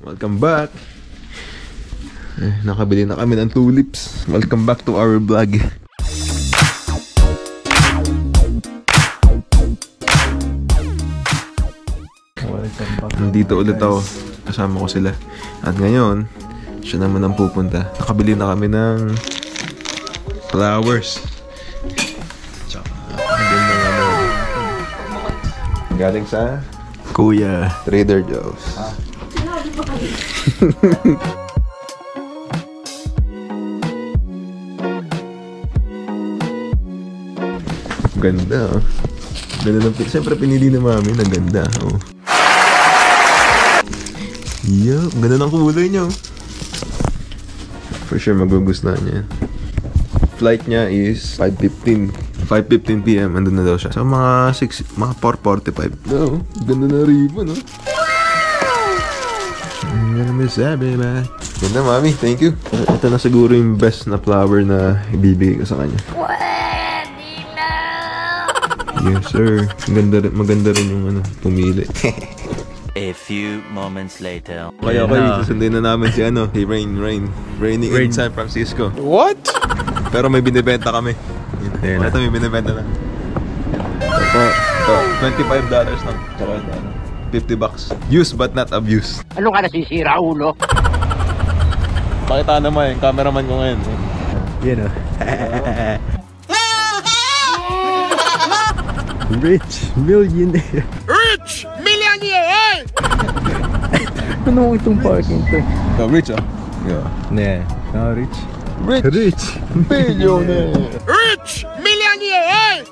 Welcome back. Nakabili na kami ng tulips. Welcome back to our vlog. Nandito ulit ako. Kasama ko sila. At ngayon, siya naman ang pupunta. Nakabili na kami ng flowers. Galing sa Kuya Trader Joe's. Ganda, oh. Ganda ng picture. Siyempre pinili na mami na ganda, oh. Yup, ganda ng kulay niya, oh. For sure magugustuhan niya. Flight niya is 5:15 PM. Andun na daw siya. So mga 4:45. No, ganda na ribbon, no? Ganda masabi ba? Ganda, mami. Thank you. Ito na siguro yung best na flower na ibibigay ko sa kanya. Yes, sir. Maganda rin yung ano, pumili. A few moments later. Okay, susundin na namin si Raining in San Francisco. What? Pero may binibenta kami. Ito may binibenta na. Ito, $25 lang. Tsaka ito, $50. Used but not abused. Ano ka nasisira, ulo? Pakita naman yung cameraman ko ngayon. Yan, oh. Rich millionaire. Rich millionaire! Ano itong parking to? Rich, ah? Yeah. Nah, not rich. Rich millionaire. Rich millionaire!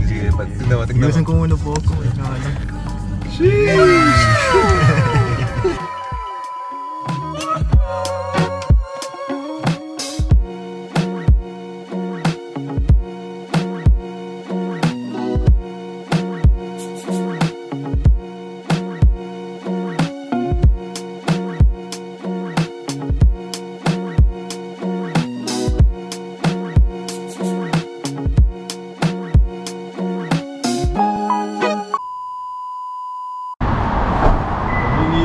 Sige, tignan mo. Iwasan ko muna po ako. Sheesh!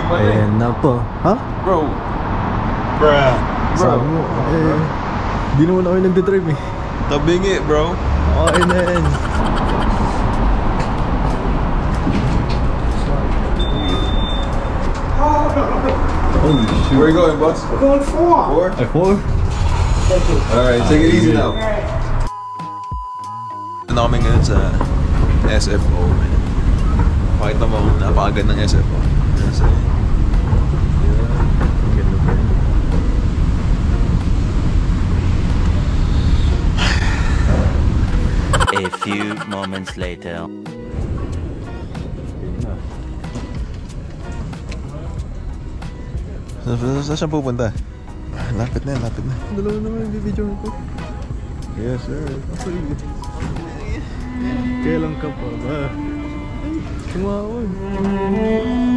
Ayan na po. Ha? Bro. Sabi mo, di naman ako yung nagdadrive eh. Tabingi, bro. Okay na yan. Holy shit. Where are you going, boss? We're going 4. 4? Alright, take it easy now. Ano kami ngayon sa SFO. Pakita mo kung napakaganda ng SFO. A few moments later. Saan siya pupunta? Lapit na. Dalawa naman yung video ko. Yes, sir. Kailan ka pa ba? Tumawag.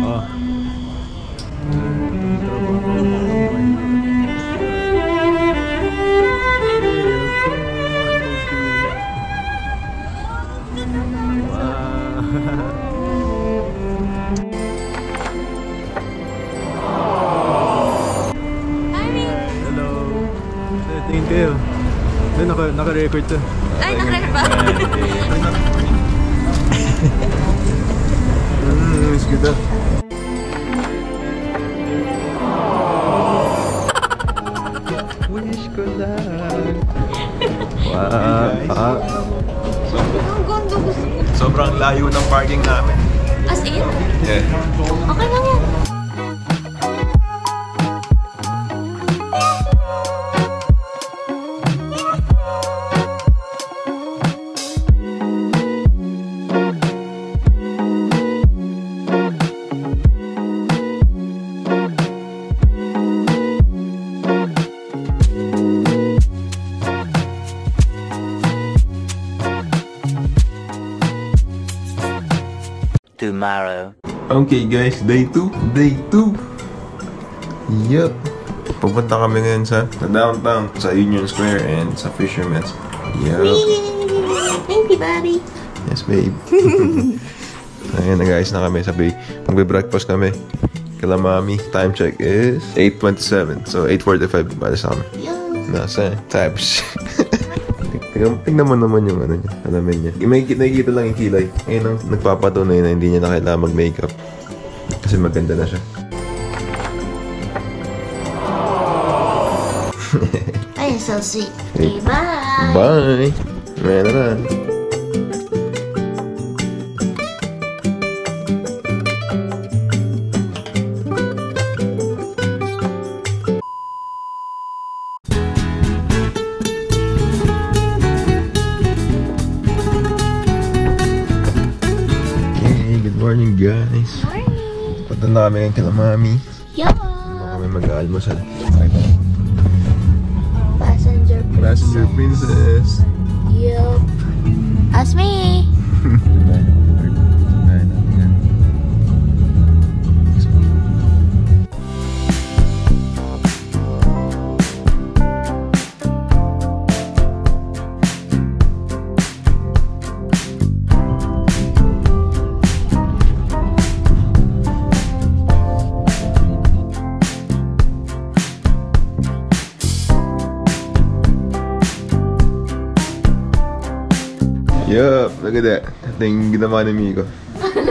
Ah. Tingin kayo. Naka-record to. Ay, naka-record ba? Miss kita. Wish ko lang. Wow. Ang gondo gusto ko. Sobrang layo ng parking namin. As in? Yeah. Okay lang yan. Tomorrow. Okay guys, day 2. Yup. Pupunta kami ngayon sa downtown, sa Union Square and sa Fisherman's. Yup. Thank you, Bobby. Yes, babe. Ayan, nag-ayos na kami. Sabi, magbe-breakfast kami. Kila mami, time check is 8:27. So, 8:45 para sa amin. Nasa types. Tingnan mo naman yung ano niya, alamin niya. Nakikita lang yung kilay. Ayun ang nagpapatunay na hindi niya na kailangan mag-makeup. Kasi maganda na siya. Ay, so sweet. Okay, bye! Bye! May na rin. Morning guys. Morning! Punta na kami ngayon kila mami. Yo! Baka kami mag-aalmusal. Passenger princess. Passenger princess. Yup. Ask me! Yup, look at that. Ito yung ginawa ni Miko.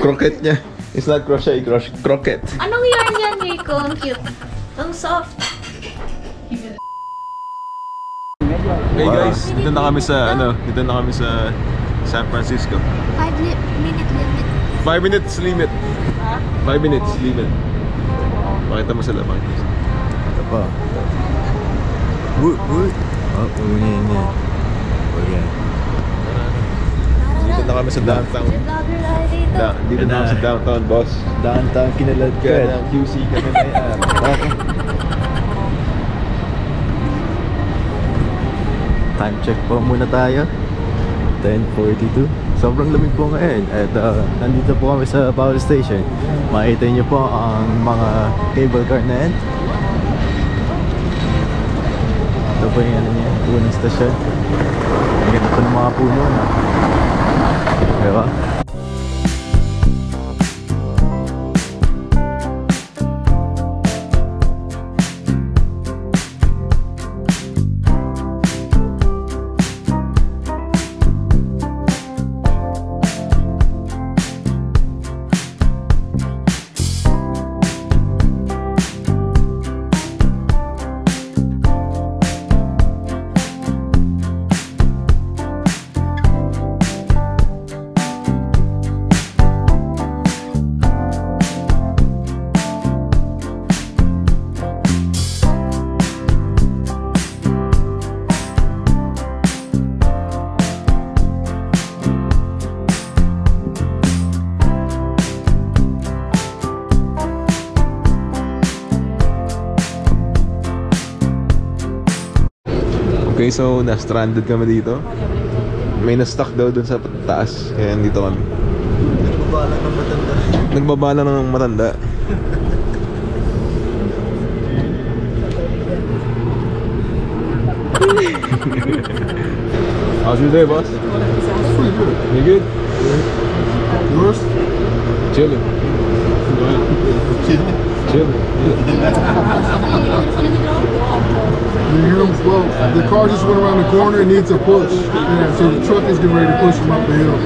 Croquette niya. It's not crochet, croquette. Anong yarn yan, Nico? Ang cute. Ang soft. Hey guys, dito na kami sa San Francisco. 5-minute limit. 5 minutes limit. 5 minutes limit. Pakita mo sila, pakita mo sila. Ito pa. Woot, woot. Oh, unin niya. Oh, yeah. Dito na kami sa downtown. May vlogger tayo dito. Dito na kami sa downtown, boss. Downtown kinalad ka. Kaya ng QC kami na yan. Time check po muna tayo. 10:42. Sobrang lamig po ngayon. At nandito po kami sa power station. Makita niyo po ang mga cable car na yan. Ito po yung ano niya, unang stasyon. Ang ganda po ng mga puno. Diba? Okay, so na-stranded kami dito. May na-stuck daw dun sa taas. Kaya dito kami. Nagbabalang ng matanda. Nagbabala ng matanda. How's your day, boss? Pretty good. You good? Yours? Chilling. Chilling. You hear him? Well, the car just went around the corner and needs a push. Yeah, so the truck is getting ready to push him up the hill.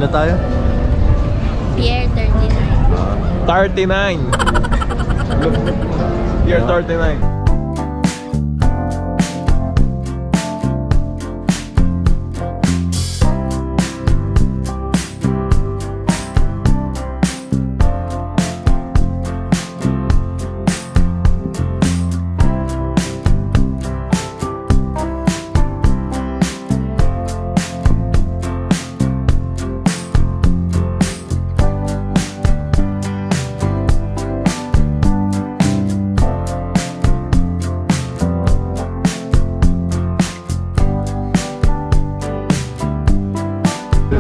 Saan na tayo? Pier 39. 39. Year 39.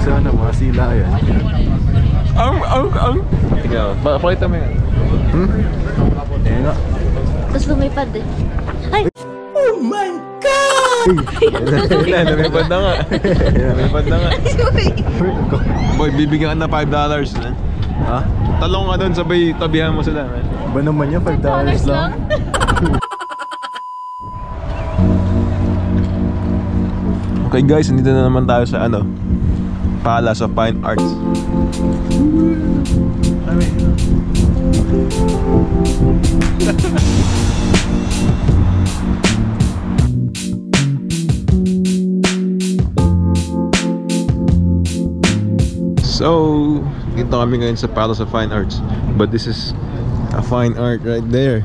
Sana mga sila yan. Tingnan mo. Pakita mo yan. Eh nga. Tapos lumipad eh. Ay! Lumipad na nga. Lumipad na nga. Boy, bibigyan ka na $5. Man. Ha? Talong ka doon, sabay tabihan mo sila. Man. Ba naman yan? $5 lang? Okay guys, nandito na naman tayo sa ano, Palace of Fine Arts. So, dito kami ngayon sa Palace of Fine Arts. But this is a fine art right there.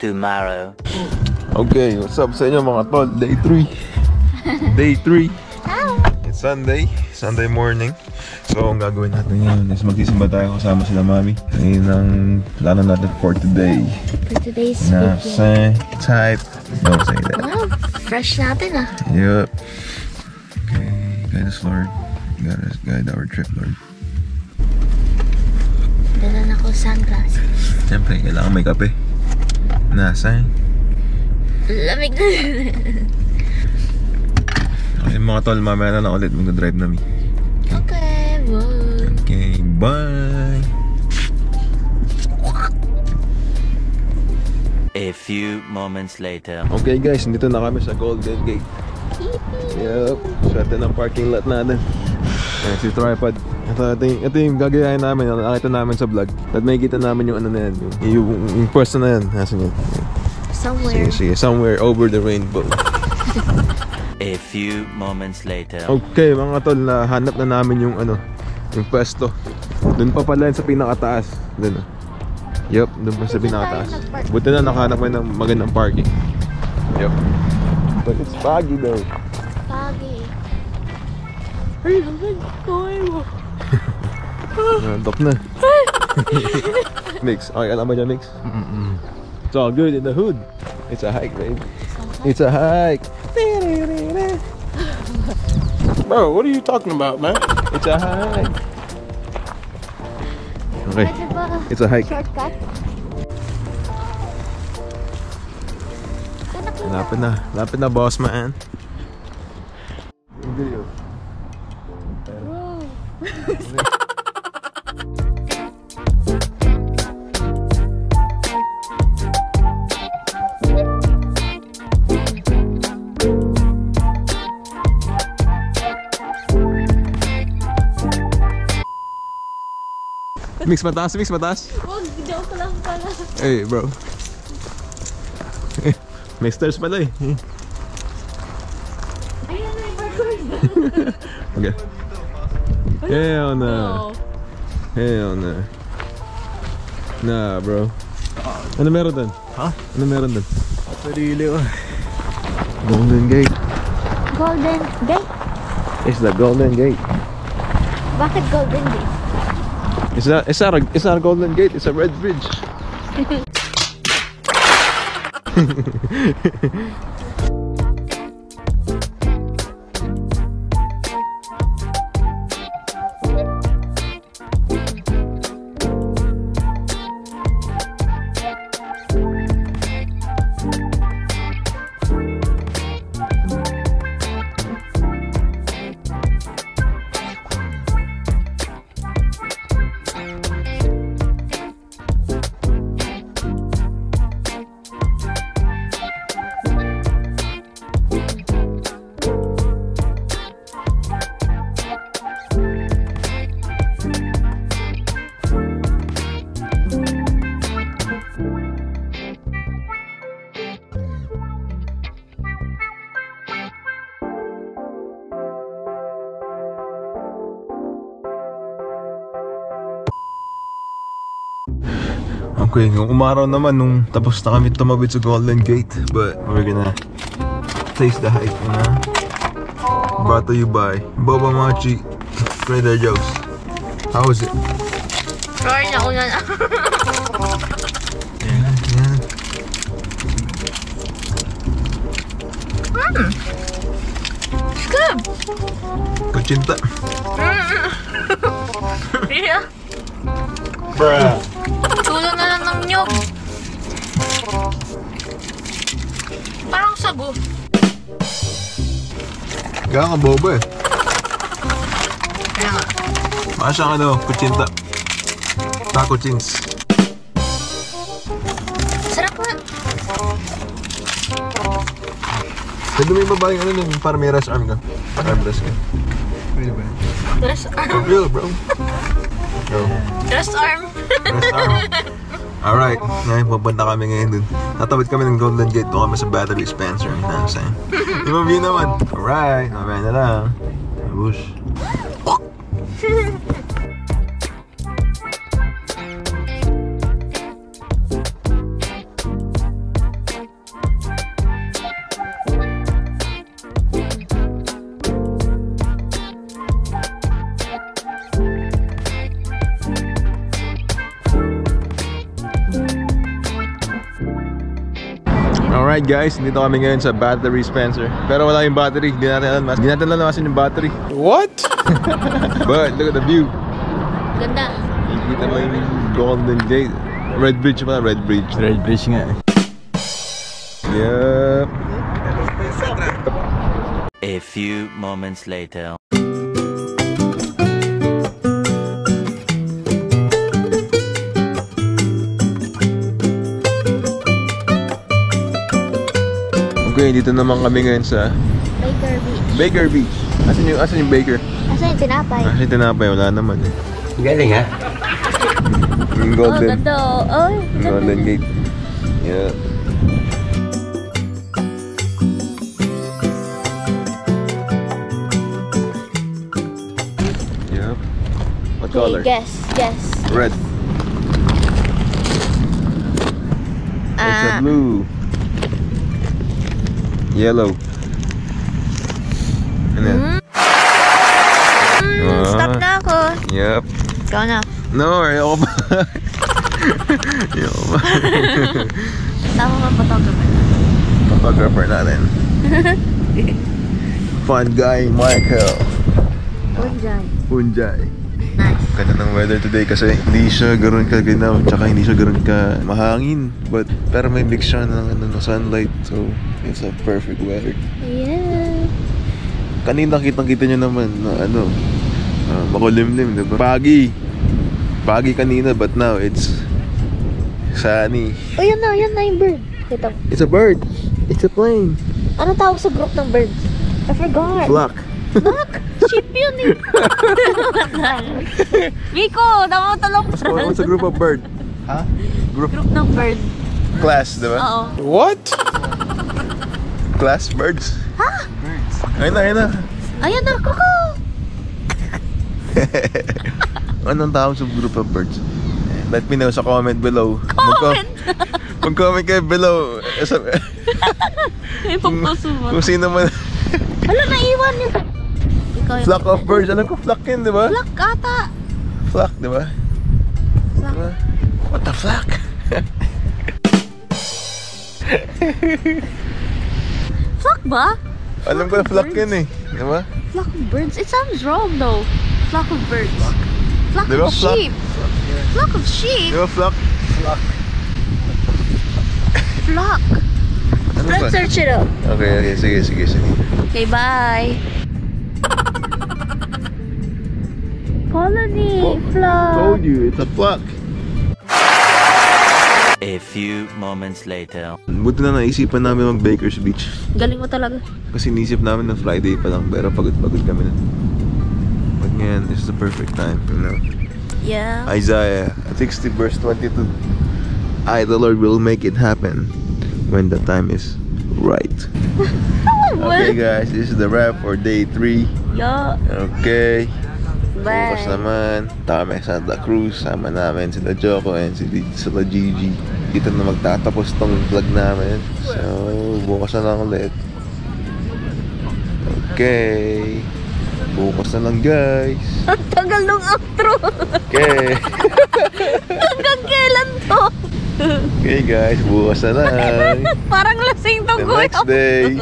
Tomorrow. Okay, what's up sa inyo mga tol? Day 3. Day 3. It's Sunday morning. So, ang gagawin natin ngayon is magsisimba tayo kasama sila mami. Ayun ang plano natin for today. For today's Na, video. say, type. Don't say that. Wow, fresh natin ah. Yup. Okay, guide us Lord. Guide our trip Lord. Dala na ko sunglasses. Siyempre, kailangan may kape. Nasaan? Lamig na. Okay mga tol, mamaya na lang ulit mag-drive namin. Okay, bye. Okay, bye! A few moments later. Okay guys, nandito na kami sa Golden Gate. Yup, swerte ng parking lot natin. Ayan, si Tripod. Ito yung gagayahin namin, nakita namin sa vlog. At may kita namin yung ano na yan, yung pwesto na yan. Nasaan yan? Somewhere. Sige, somewhere over the rainbow. A few moments later. Okay mga tol, nahanap na namin yung ano, yung pwesto. Doon pa pala yun sa pinakataas. Doon. Yup, doon pa sa pinakataas. Buti na nakahanap kayo ng magandang parking. Yup. But it's foggy though. Pagi. Ay, lamig ko mo. Nantok na. Mix, okay alam mo dyan Mix? It's all good in the hood. It's a hike, babe. It's a hike. Bro, what are you talking about, man? It's a hike. Okay, Pwede ba? it's a hike. Shortcut? Lapit na boss man. Mix mataas, mix mataas. Huwag, joke lang pala. Hey bro. May stairs pala eh. Ayan, may parkour. Okay. Hell no. Hell no. Nah bro. Ano meron doon? Ha? Ano meron doon? Sarili ko. Golden Gate. Golden Gate? It's the Golden Gate. Bakit Golden Gate? It's not a Golden Gate, it's a red bridge. Okay, yung umaraw naman nung tapos na kami tumawid sa Golden Gate. But we're gonna taste the hype na. Brought to you by Boba Machi Trader Joe's. How is it? Sorry na una na. Yan. It's good. Kuchinta. Yeah. Bruh. Tulo na lang ng nyog. Parang sago. Kaya nga boba eh. Kaya nga. Baka siyang ano, kuchinta. Taco chins. Sarap nga. Pwede mo yung babaeng ano nun, para may rest arm ka. Armrest ka. Rest For arm. real, bro. Go. Rest arm. Rest arm. Alright, ngayon pupunta kami ngayon dun. Tatawid kami ng Golden Gate, doon kami sa Battery Spencer. You know what I'm saying? Yung view naman. Alright, mamaya na lang. Bush. Alright guys, dito kami ngayon sa Battery Spencer. Pero wala yung battery, hindi natin alamasin yung battery. What? But look at the view. Ganda. Kita mo yung Golden Gate. Red Bridge pala, Red Bridge. Red Bridge nga eh. Yep. A few moments later. Okay, dito naman kami ngayon sa Baker Beach. Baker Beach. Asan yung Baker? Asa yung tinapay? Asan yung tinapay? Wala naman eh. Galing ha? Yung Oh, Golden. ganda. Oh, ganda. Golden Gate. Yeah. Yep. What color? Okay, guess. Red. It's a blue. Yellow. And then. Stop na ako. Yep. Ikaw na. No, ayoko pa. Ayoko pa. Tama nga photographer. Photographer natin. Fun guy, Michael. Punjay. Punjay. Nice. Ganda ng weather today kasi hindi siya ganoon kaginaw, tsaka hindi siya ganoon ka mahangin. Pero may mix siya ng sunlight, so it's a perfect weather. Yeah. Kanina kitang-kita nyo naman na makulimlim, diba? Pagi kanina, but now it's sunny. Oh, yan na yung bird. Ito. It's a bird. It's a plane. Ano tawag sa group ng birds? I forgot. Flock. Flock? Sheep yun eh. Miko, tama-talong. What's a group of bird? Ha? Group ng bird. class, diba? Oo. What? Class birds. Ha? Ayun na. Ayan na, kuko. Anong tawag sa group of birds? Let me know sa comment below. Mag-comment kayo below. May pagpasuman. Kung sino man. Hala, naiwan yun. Ikaw yun. Flock of birds. Alam ko flock yun, di ba? Flock ata. Flock, di ba? Flock. Diba? What the flock? Flock ba? Alam ko na flock yun eh. Di ba? Flock of birds? It sounds wrong though. Flock of birds. Flock Diba? of Flock. sheep. Flock of sheep? Di ba flock? Flock. Ano ba? Let's search it up. Okay. Sige. Okay, bye. Colony. Flock. Told you, it's a flock. A few moments later. Buti na naisipan namin mag-Baker's Beach. Galing mo talaga. Kasi inisip namin na Friday pa lang, pero pagod kami na. But ngayon, this is the perfect time, you know. Yeah. Isaiah 60 verse 22. I, the Lord, will make it happen when the time is right. Okay guys, this is the wrap for day 3. Yeah. Okay. Bukas naman, Tame Santa Cruz. Sama namin sila Joko and sila Gigi. Dito na magtatapos tong vlog namin. So, bukas na lang ulit. Okay. Bukas na lang, guys. Ang tagal ng outro. Okay. Hanggang kailan to? Okay, guys. Bukas na lang. Parang lasing to, The kuya. next day.